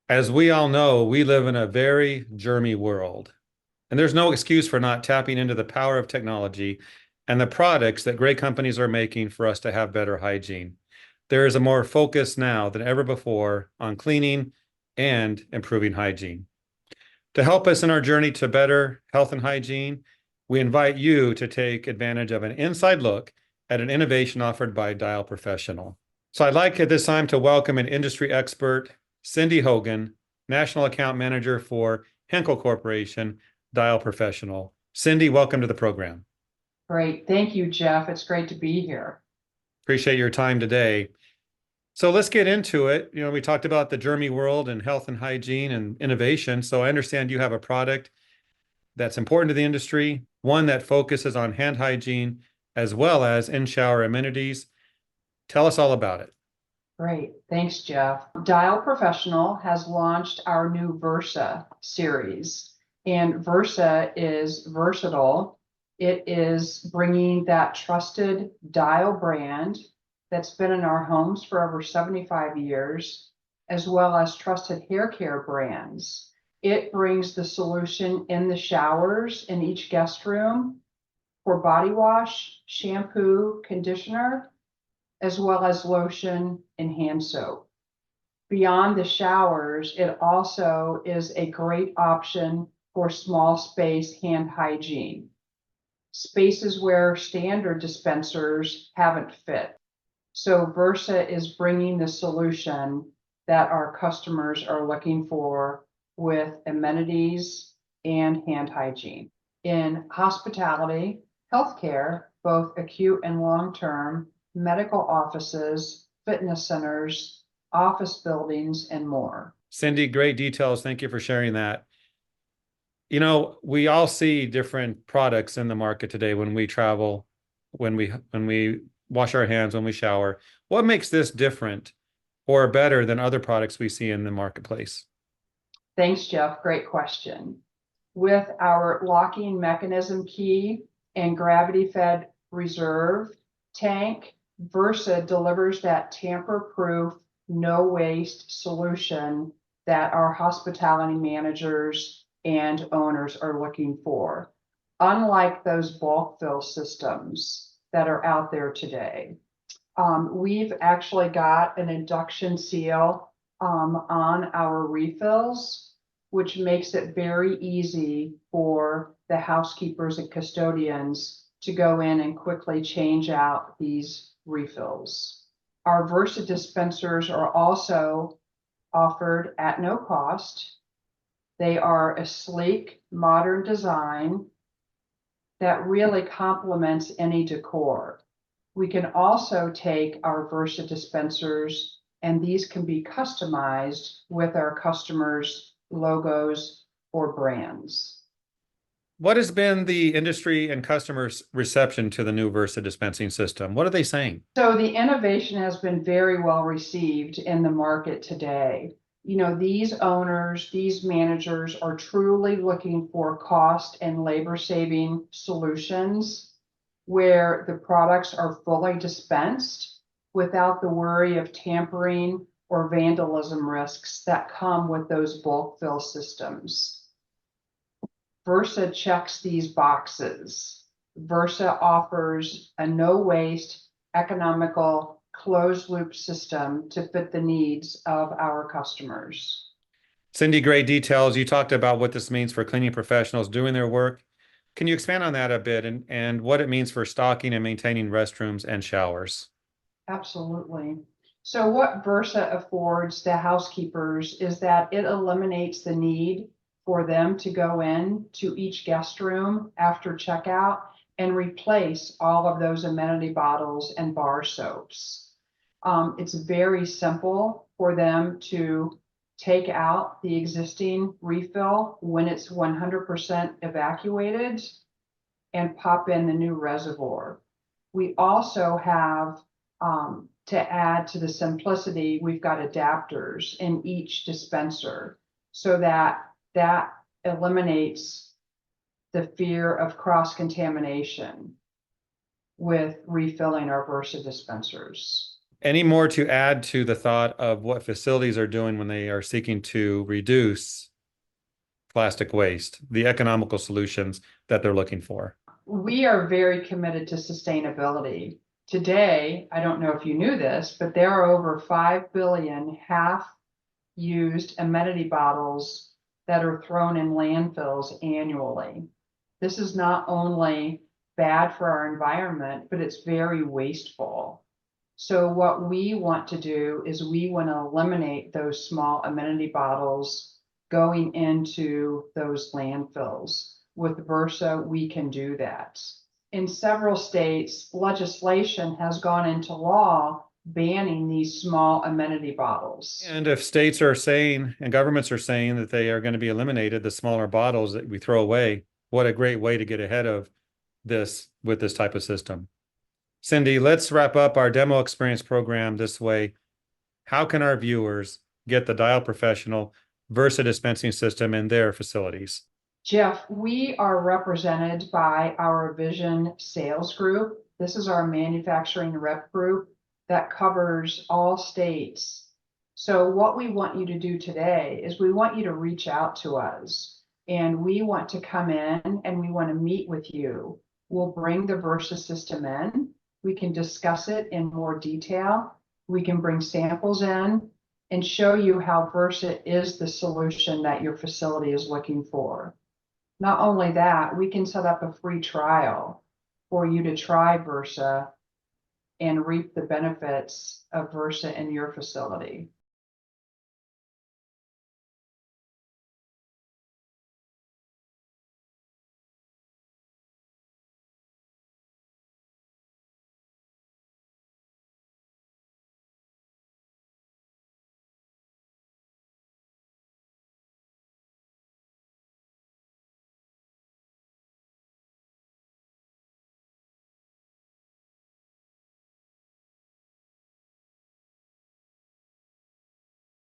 As we all know, we live in a very germy world, and there's no excuse for not tapping into the power of technology and the products that great companies are making for us to have better hygiene. There is a more focus now than ever before on cleaning and improving hygiene. To help us in our journey to better health and hygiene, we invite you to take advantage of an inside look at an innovation offered by Dial Professional. So I'd like at this time to welcome an industry expert, Cindy Hogan, National Account Manager for Henkel Corporation, Dial Professional. Cindy, welcome to the program. Great. Thank you, Jeff. It's great to be here. Appreciate your time today. So let's get into it. You know, we talked about the germy world and health and hygiene and innovation. So I understand you have a product that's important to the industry, one that focuses on hand hygiene as well as in-shower amenities. Tell us all about it. Great. Thanks, Jeff. Dial Professional has launched our new Versa series, and Versa is versatile. It is bringing that trusted Dial brand that's been in our homes for over 75 years, as well as trusted hair care brands. It brings the solution in the showers in each guest room for body wash, shampoo, conditioner, as well as lotion and hand soap. Beyond the showers, it also is a great option for small space hand hygiene, spaces where standard dispensers haven't fit. So Versa is bringing the solution that our customers are looking for with amenities and hand hygiene. In hospitality, healthcare, both acute and long-term, medical offices, fitness centers, office buildings, and more. Cindy, great details. Thank you for sharing that. You know, we all see different products in the market today when we travel, when we wash our hands, when we shower. What makes this different or better than other products we see in the marketplace? Thanks, Jeff. Great question. With our locking mechanism key and gravity-fed reserve tank, Versa delivers that tamper-proof, no-waste solution that our hospitality managers and owners are looking for, unlike those bulk fill systems that are out there today. We've actually got an induction seal on our refills, which makes it very easy for the housekeepers and custodians to go in and quickly change out these refills. Our Versa dispensers are also offered at no cost. They are a sleek, modern design that really complements any decor. We can also take our Versa dispensers, and these can be customized with our customers' logos or brands. What has been the industry and customers' reception to the new Versa dispensing system? What are they saying? So the innovation has been very well received in the market today. You know, these owners, these managers are truly looking for cost and labor saving solutions where the products are fully dispensed without the worry of tampering or vandalism risks that come with those bulk fill systems. Versa checks these boxes. Versa offers a no waste, economical, closed loop system to fit the needs of our customers. Cindy, great details. You talked about what this means for cleaning professionals doing their work. Can you expand on that a bit and what it means for stocking and maintaining restrooms and showers? Absolutely. So what Versa affords the housekeepers is that it eliminates the need for them to go in to each guest room after checkout and replace all of those amenity bottles and bar soaps. It's very simple for them to take out the existing refill when it's 100% evacuated and pop in the new reservoir. We also have, to add to the simplicity, we've got adapters in each dispenser so that eliminates the fear of cross-contamination with refilling our Versa dispensers. Any more to add to the thought of what facilities are doing when they are seeking to reduce plastic waste, the economical solutions that they're looking for? We are very committed to sustainability. Today, I don't know if you knew this, but there are over 5 billion half-used amenity bottles that are thrown in landfills annually. This is not only bad for our environment, but it's very wasteful. So what we want to do is we want to eliminate those small amenity bottles going into those landfills. With Versa, we can do that. In several states, legislation has gone into law banning these small amenity bottles. And if states are saying and governments are saying that they are going to be eliminated, the smaller bottles that we throw away, what a great way to get ahead of this with this type of system. Cindy, let's wrap up our demo experience program this way. How can our viewers get the Dial Professional Versa Dispensing System in their facilities? Jeff, we are represented by our Vision sales group. This is our manufacturing rep group that covers all states. So what we want you to do today is we want you to reach out to us, and we want to come in and we want to meet with you. We'll bring the Versa system in. We can discuss it in more detail. We can bring samples in and show you how Versa is the solution that your facility is looking for. Not only that, we can set up a free trial for you to try Versa and reap the benefits of Versa in your facility.